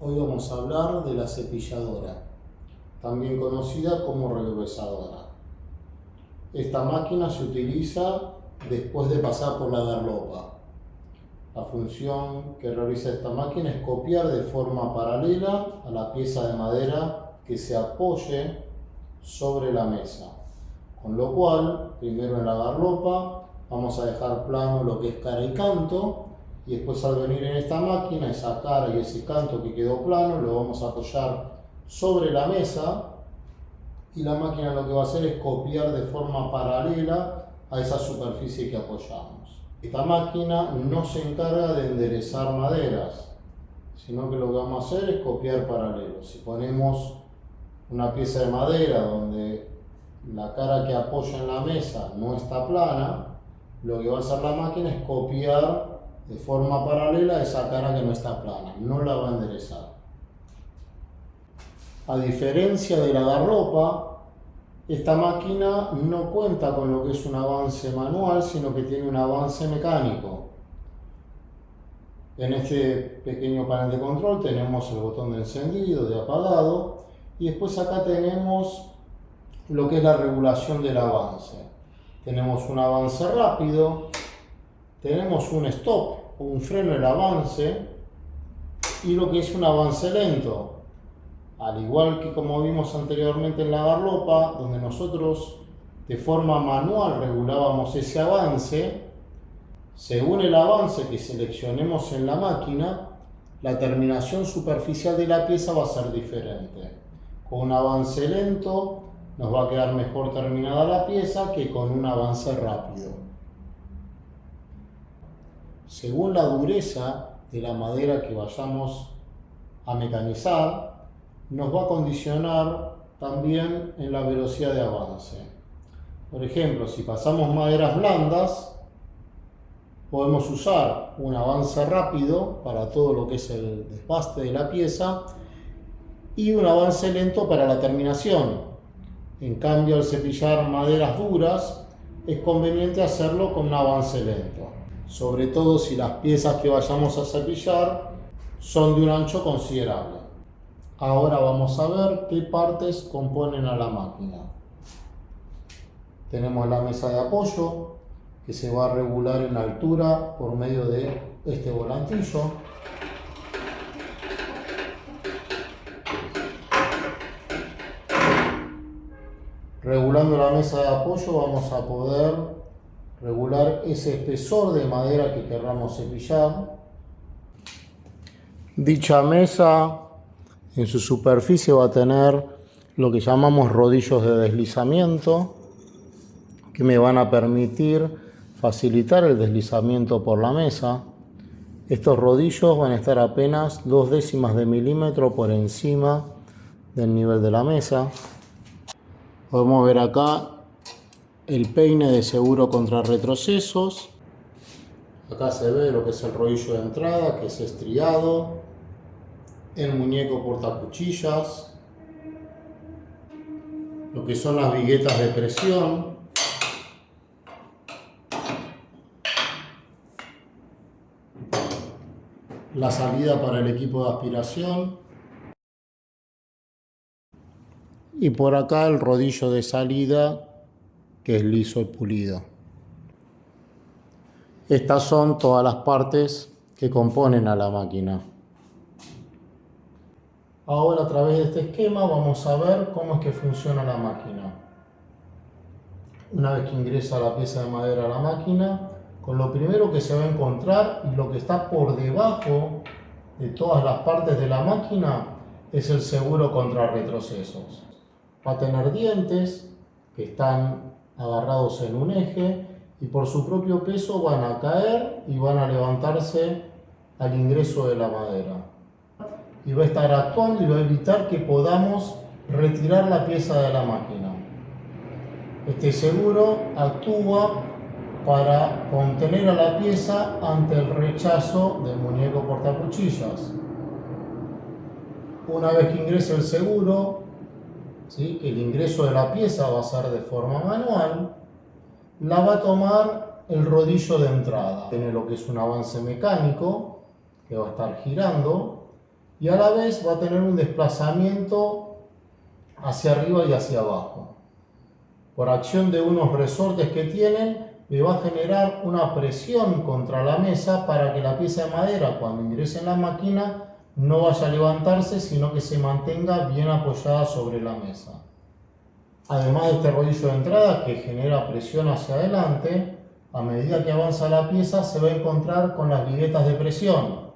Hoy vamos a hablar de la cepilladora, también conocida como regresadora. Esta máquina se utiliza después de pasar por la garlopa. La función que realiza esta máquina es copiar de forma paralela a la pieza de madera que se apoye sobre la mesa. Con lo cual, primero en la garlopa vamos a dejar plano lo que es cara y canto, y después al venir en esta máquina, esa cara y ese canto que quedó plano lo vamos a apoyar sobre la mesa, y la máquina lo que va a hacer es copiar de forma paralela a esa superficie que apoyamos. Esta máquina no se encarga de enderezar maderas, sino que lo que vamos a hacer es copiar paralelo. Si ponemos una pieza de madera donde la cara que apoya en la mesa no está plana, lo que va a hacer la máquina es copiar de forma paralela esa cara que no está plana, no la va a enderezar. A diferencia de la garlopa, esta máquina no cuenta con lo que es un avance manual, sino que tiene un avance mecánico. En este pequeño panel de control tenemos el botón de encendido, de apagado, y después acá tenemos lo que es la regulación del avance. Tenemos un avance rápido, tenemos un stop o un freno del avance y lo que es un avance lento. Al igual que como vimos anteriormente en la garlopa, donde nosotros de forma manual regulábamos ese avance, según el avance que seleccionemos en la máquina, la terminación superficial de la pieza va a ser diferente. Con un avance lento nos va a quedar mejor terminada la pieza que con un avance rápido. Según la dureza de la madera que vayamos a mecanizar, nos va a condicionar también en la velocidad de avance. Por ejemplo, si pasamos maderas blandas, podemos usar un avance rápido para todo lo que es el desbaste de la pieza y un avance lento para la terminación. En cambio, al cepillar maderas duras, es conveniente hacerlo con un avance lento, sobre todo si las piezas que vayamos a cepillar son de un ancho considerable. Ahora vamos a ver qué partes componen a la máquina. Tenemos la mesa de apoyo, que se va a regular en altura por medio de este volantillo. Regulando la mesa de apoyo vamos a poder regular ese espesor de madera que querramos cepillar. Dicha mesa en su superficie va a tener lo que llamamos rodillos de deslizamiento, que me van a permitir facilitar el deslizamiento por la mesa. Estos rodillos van a estar apenas 0,2 de milímetro por encima del nivel de la mesa. Podemos ver acá el peine de seguro contra retrocesos. Acá se ve lo que es el rodillo de entrada, que es estriado. El muñeco portacuchillas. Lo que son las viguetas de presión. La salida para el equipo de aspiración. Y por acá el rodillo de salida, que es liso y pulido. Estas son todas las partes que componen a la máquina. Ahora, a través de este esquema vamos a ver cómo es que funciona la máquina. Una vez que ingresa la pieza de madera a la máquina, con lo primero que se va a encontrar y lo que está por debajo de todas las partes de la máquina es el seguro contra retrocesos. Va a tener dientes que están agarrados en un eje y por su propio peso van a caer y van a levantarse al ingreso de la madera. Y va a estar actuando y va a evitar que podamos retirar la pieza de la máquina. Este seguro actúa para contener a la pieza ante el rechazo del muñeco portacuchillas. Una vez que ingrese el seguro, ¿sí?, el ingreso de la pieza va a ser de forma manual, la va a tomar el rodillo de entrada. Tiene lo que es un avance mecánico que va a estar girando y a la vez va a tener un desplazamiento hacia arriba y hacia abajo. Por acción de unos resortes que tienen, le va a generar una presión contra la mesa para que la pieza de madera, cuando ingrese en la máquina, no vaya a levantarse, sino que se mantenga bien apoyada sobre la mesa. Además de este rodillo de entrada que genera presión hacia adelante, a medida que avanza la pieza se va a encontrar con las viguetas de presión.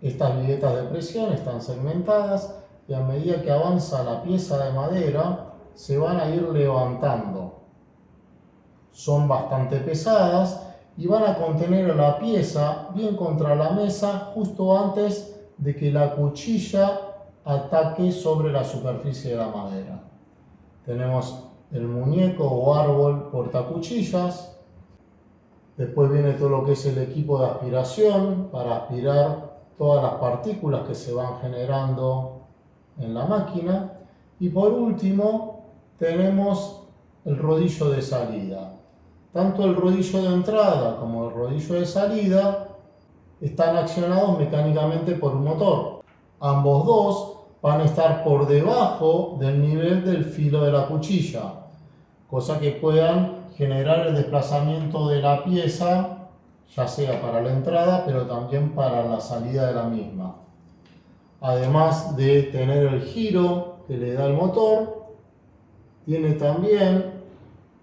Estas viguetas de presión están segmentadas y a medida que avanza la pieza de madera se van a ir levantando. Son bastante pesadas y van a contener la pieza bien contra la mesa justo antes de que la cuchilla ataque sobre la superficie de la madera. Tenemos el muñeco o árbol portacuchillas. Después viene todo lo que es el equipo de aspiración para aspirar todas las partículas que se van generando en la máquina. Y por último tenemos el rodillo de salida. Tanto el rodillo de entrada como el rodillo de salida están accionados mecánicamente por un motor. Ambos dos van a estar por debajo del nivel del filo de la cuchilla, cosa que puedan generar el desplazamiento de la pieza, ya sea para la entrada, pero también para la salida de la misma. Además de tener el giro que le da el motor, tiene también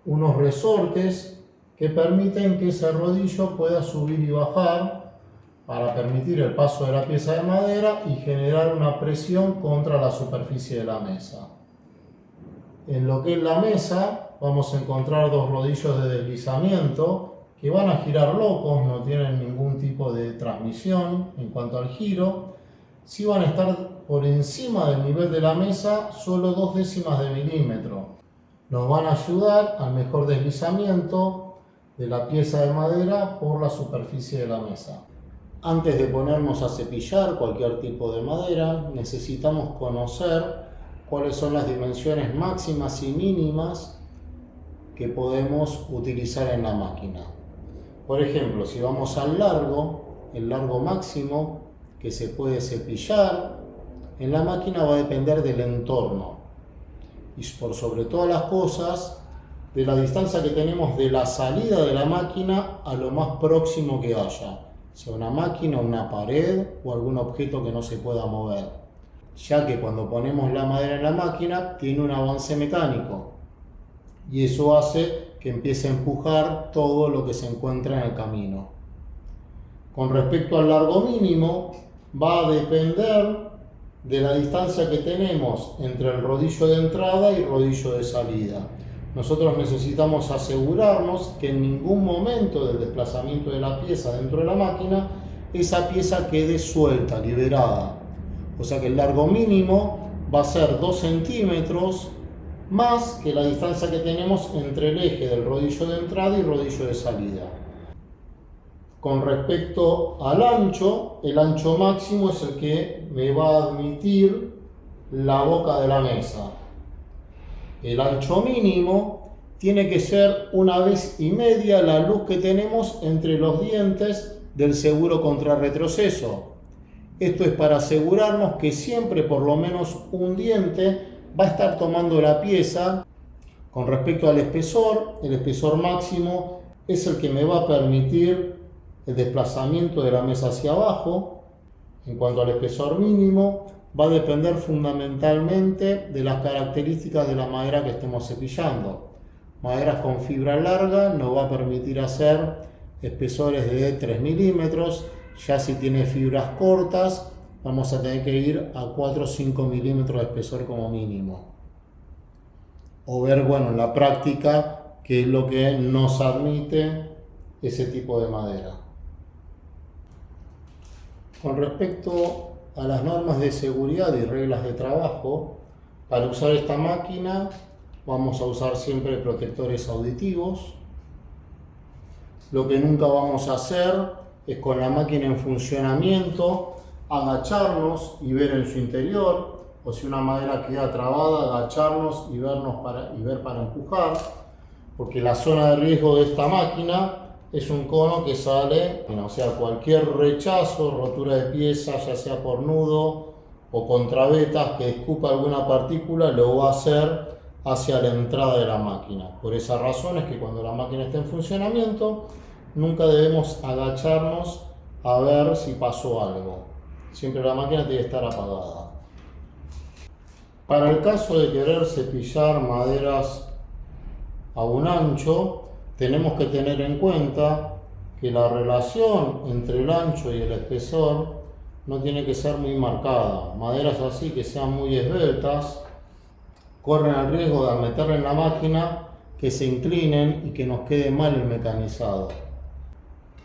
unos resortes que permiten que ese rodillo pueda subir y bajar para permitir el paso de la pieza de madera y generar una presión contra la superficie de la mesa. En lo que es la mesa vamos a encontrar dos rodillos de deslizamiento que van a girar locos, no tienen ningún tipo de transmisión en cuanto al giro. Sí van a estar por encima del nivel de la mesa, solo 2 décimas de milímetro. Nos van a ayudar al mejor deslizamiento de la pieza de madera por la superficie de la mesa. Antes de ponernos a cepillar cualquier tipo de madera, necesitamos conocer cuáles son las dimensiones máximas y mínimas que podemos utilizar en la máquina. Por ejemplo, si vamos al largo, el largo máximo que se puede cepillar en la máquina va a depender del entorno y por sobre todas las cosas de la distancia que tenemos de la salida de la máquina a lo más próximo que haya, sea una máquina, una pared o algún objeto que no se pueda mover, ya que cuando ponemos la madera en la máquina tiene un avance mecánico y eso hace que empiece a empujar todo lo que se encuentra en el camino. Con respecto al largo mínimo, va a depender de la distancia que tenemos entre el rodillo de entrada y el rodillo de salida. Nosotros necesitamos asegurarnos que en ningún momento del desplazamiento de la pieza dentro de la máquina, esa pieza quede suelta, liberada. O sea que el largo mínimo va a ser 2 centímetros más que la distancia que tenemos entre el eje del rodillo de entrada y rodillo de salida. Con respecto al ancho, el ancho máximo es el que me va a admitir la boca de la mesa. El ancho mínimo tiene que ser 1,5 veces la luz que tenemos entre los dientes del seguro contra retroceso. Esto es para asegurarnos que siempre por lo menos un diente va a estar tomando la pieza. Con respecto al espesor, el espesor máximo es el que me va a permitir el desplazamiento de la mesa hacia abajo. En cuanto al espesor mínimo, va a depender fundamentalmente de las características de la madera que estemos cepillando. Maderas con fibra larga nos va a permitir hacer espesores de 3 milímetros. Ya si tiene fibras cortas, vamos a tener que ir a 4 o 5 milímetros de espesor como mínimo. O ver, bueno, en la práctica qué es lo que nos admite ese tipo de madera. Con respecto a las normas de seguridad y reglas de trabajo, para usar esta máquina vamos a usar siempre protectores auditivos. Lo que nunca vamos a hacer es con la máquina en funcionamiento agacharnos y ver en su interior, o si una madera queda trabada, agacharnos y ver para empujar, porque la zona de riesgo de esta máquina es un cono que sale, o sea, cualquier rechazo, rotura de pieza, ya sea por nudo o contravetas, que escupa alguna partícula, lo va a hacer hacia la entrada de la máquina. Por esa razón es que cuando la máquina está en funcionamiento, nunca debemos agacharnos a ver si pasó algo. Siempre la máquina tiene que estar apagada. Para el caso de querer cepillar maderas a un ancho, tenemos que tener en cuenta que la relación entre el ancho y el espesor no tiene que ser muy marcada. Maderas así que sean muy esbeltas corren el riesgo de al meterla en la máquina que se inclinen y que nos quede mal el mecanizado.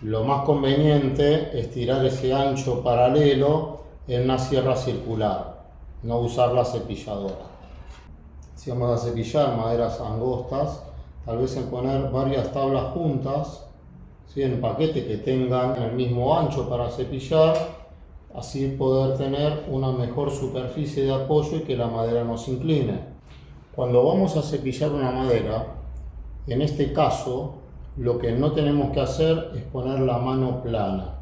Lo más conveniente es tirar ese ancho paralelo en una sierra circular, no usar la cepilladora. Si vamos a cepillar maderas angostas, tal vez en poner varias tablas juntas, ¿sí?, en paquete que tengan el mismo ancho para cepillar, así poder tener una mejor superficie de apoyo y que la madera no se incline. Cuando vamos a cepillar una madera, en este caso, lo que no tenemos que hacer es poner la mano plana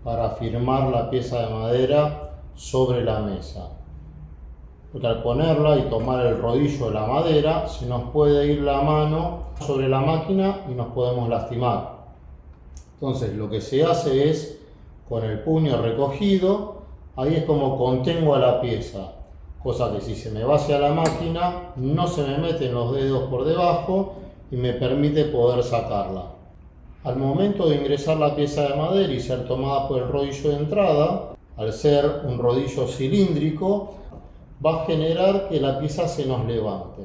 para firmar la pieza de madera sobre la mesa. Porque al ponerla y tomar el rodillo de la madera, se nos puede ir la mano sobre la máquina y nos podemos lastimar. Entonces lo que se hace es, con el puño recogido, ahí es como contengo a la pieza. Cosa que si se me va hacia la máquina, no se me meten los dedos por debajo y me permite poder sacarla. Al momento de ingresar la pieza de madera y ser tomada por el rodillo de entrada, al ser un rodillo cilíndrico, va a generar que la pieza se nos levante.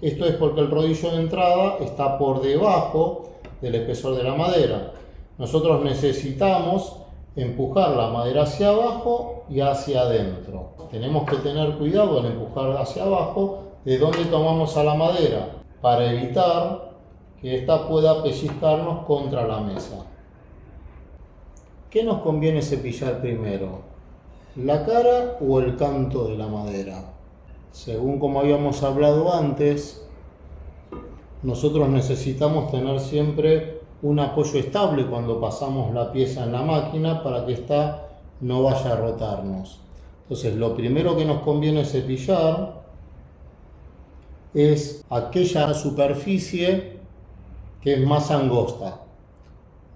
Esto es porque el rodillo de entrada está por debajo del espesor de la madera. Nosotros necesitamos empujar la madera hacia abajo y hacia adentro. Tenemos que tener cuidado en empujar hacia abajo de donde tomamos a la madera para evitar que ésta pueda pellizcarnos contra la mesa. ¿Qué nos conviene cepillar primero? ¿La cara o el canto de la madera? Según como habíamos hablado antes, nosotros necesitamos tener siempre un apoyo estable cuando pasamos la pieza en la máquina para que ésta no vaya a rotarnos. Entonces, lo primero que nos conviene cepillar es aquella superficie que es más angosta.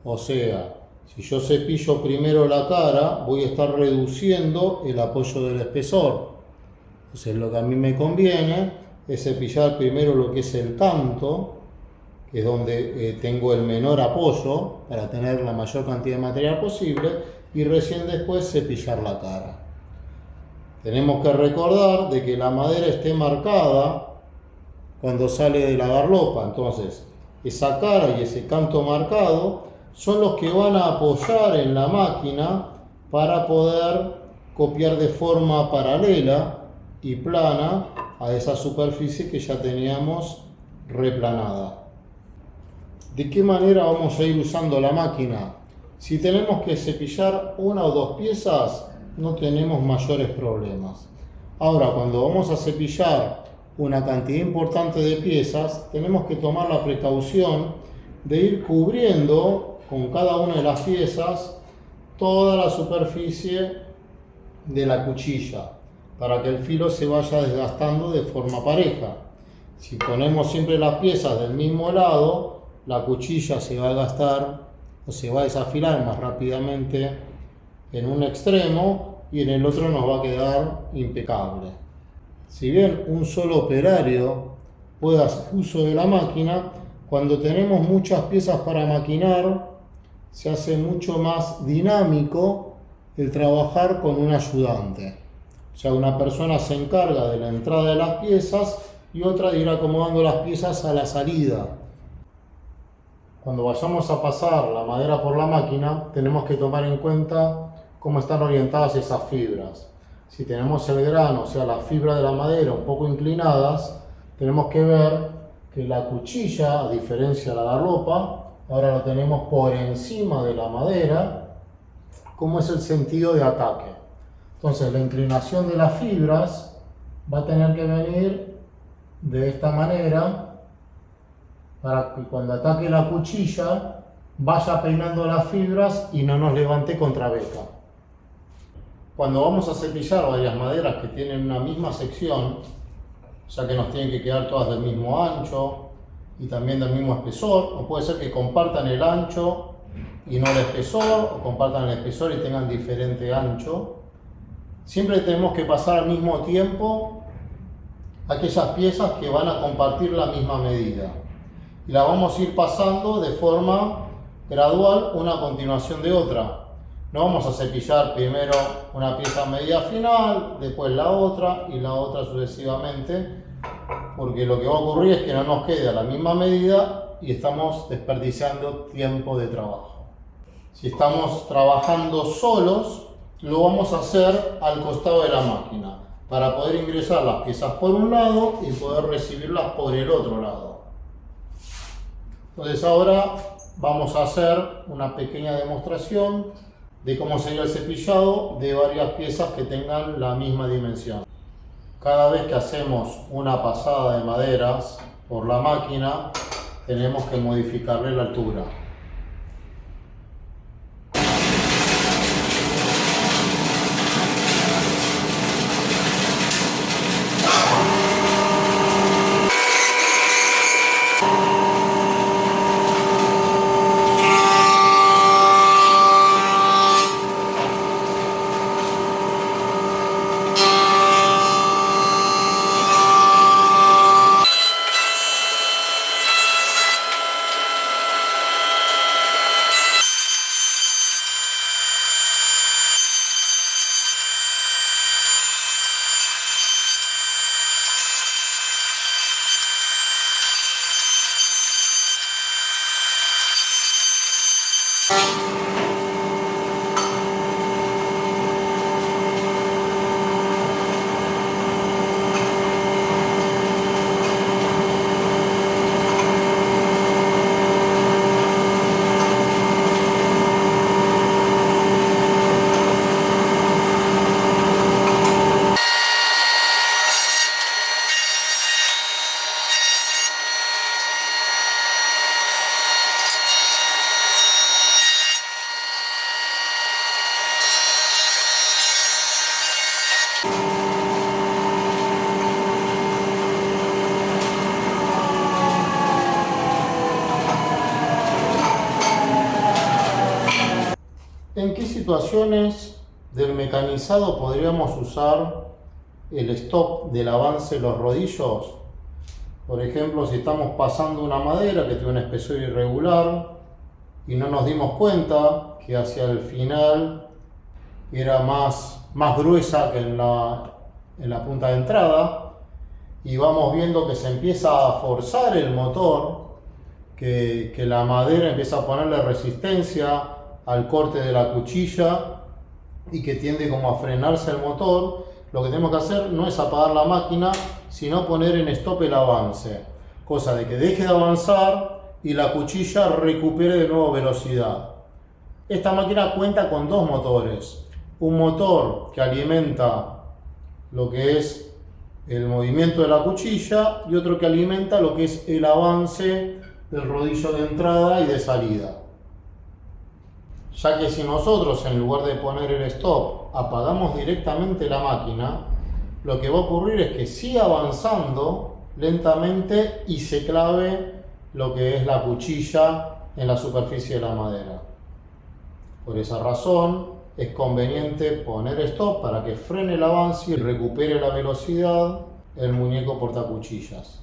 O sea, si yo cepillo primero la cara, voy a estar reduciendo el apoyo del espesor. Entonces, lo que a mí me conviene es cepillar primero lo que es el canto, que es donde tengo el menor apoyo para tener la mayor cantidad de material posible, y recién después cepillar la cara. Tenemos que recordar de que la madera esté marcada cuando sale de la garlopa. Entonces, esa cara y ese canto marcado son los que van a apoyar en la máquina para poder copiar de forma paralela y plana a esa superficie que ya teníamos replanada. ¿De qué manera vamos a ir usando la máquina? Si tenemos que cepillar una o dos piezas, no tenemos mayores problemas. Ahora, cuando vamos a cepillar una cantidad importante de piezas, tenemos que tomar la precaución de ir cubriendo con cada una de las piezas toda la superficie de la cuchilla para que el filo se vaya desgastando de forma pareja. Si ponemos siempre las piezas del mismo lado, la cuchilla se va a gastar o se va a desafilar más rápidamente en un extremo y en el otro nos va a quedar impecable. Si bien un solo operario puede hacer uso de la máquina, cuando tenemos muchas piezas para maquinar, se hace mucho más dinámico el trabajar con un ayudante. O sea, una persona se encarga de la entrada de las piezas y otra de ir acomodando las piezas a la salida. Cuando vayamos a pasar la madera por la máquina, tenemos que tomar en cuenta cómo están orientadas esas fibras. Si tenemos el grano, o sea, la fibra de la madera un poco inclinadas, tenemos que ver que la cuchilla, a diferencia de la garlopa, ahora la tenemos por encima de la madera, cómo es el sentido de ataque. Entonces, la inclinación de las fibras va a tener que venir de esta manera para que cuando ataque la cuchilla vaya peinando las fibras y no nos levante contrabeca. Cuando vamos a cepillar varias maderas que tienen una misma sección, ya que nos tienen que quedar todas del mismo ancho y también del mismo espesor, o puede ser que compartan el ancho y no el espesor, o compartan el espesor y tengan diferente ancho, siempre tenemos que pasar al mismo tiempo aquellas piezas que van a compartir la misma medida. Y la vamos a ir pasando de forma gradual, una a continuación de otra. No vamos a cepillar primero una pieza a medida final, después la otra y la otra sucesivamente, porque lo que va a ocurrir es que no nos quede a la misma medida y estamos desperdiciando tiempo de trabajo. Si estamos trabajando solos, lo vamos a hacer al costado de la máquina, para poder ingresar las piezas por un lado y poder recibirlas por el otro lado. Entonces ahora vamos a hacer una pequeña demostración de cómo sería el cepillado de varias piezas que tengan la misma dimensión. Cada vez que hacemos una pasada de maderas por la máquina, tenemos que modificarle la altura. ¿En qué situaciones del mecanizado podríamos usar el stop del avance de los rodillos? Por ejemplo, si estamos pasando una madera que tiene un espesor irregular y no nos dimos cuenta que hacia el final era más gruesa que en la punta de entrada, y vamos viendo que se empieza a forzar el motor, que la madera empieza a ponerle resistencia al corte de la cuchilla y que tiende como a frenarse el motor, lo que tenemos que hacer no es apagar la máquina, sino poner en stop el avance, cosa de que deje de avanzar y la cuchilla recupere de nuevo velocidad. Esta máquina cuenta con dos motores, un motor que alimenta lo que es el movimiento de la cuchilla y otro que alimenta lo que es el avance del rodillo de entrada y de salida. Ya que si nosotros, en lugar de poner el stop, apagamos directamente la máquina, lo que va a ocurrir es que siga avanzando lentamente y se clave lo que es la cuchilla en la superficie de la madera. Por esa razón es conveniente poner stop para que frene el avance y recupere la velocidad el muñeco portacuchillas.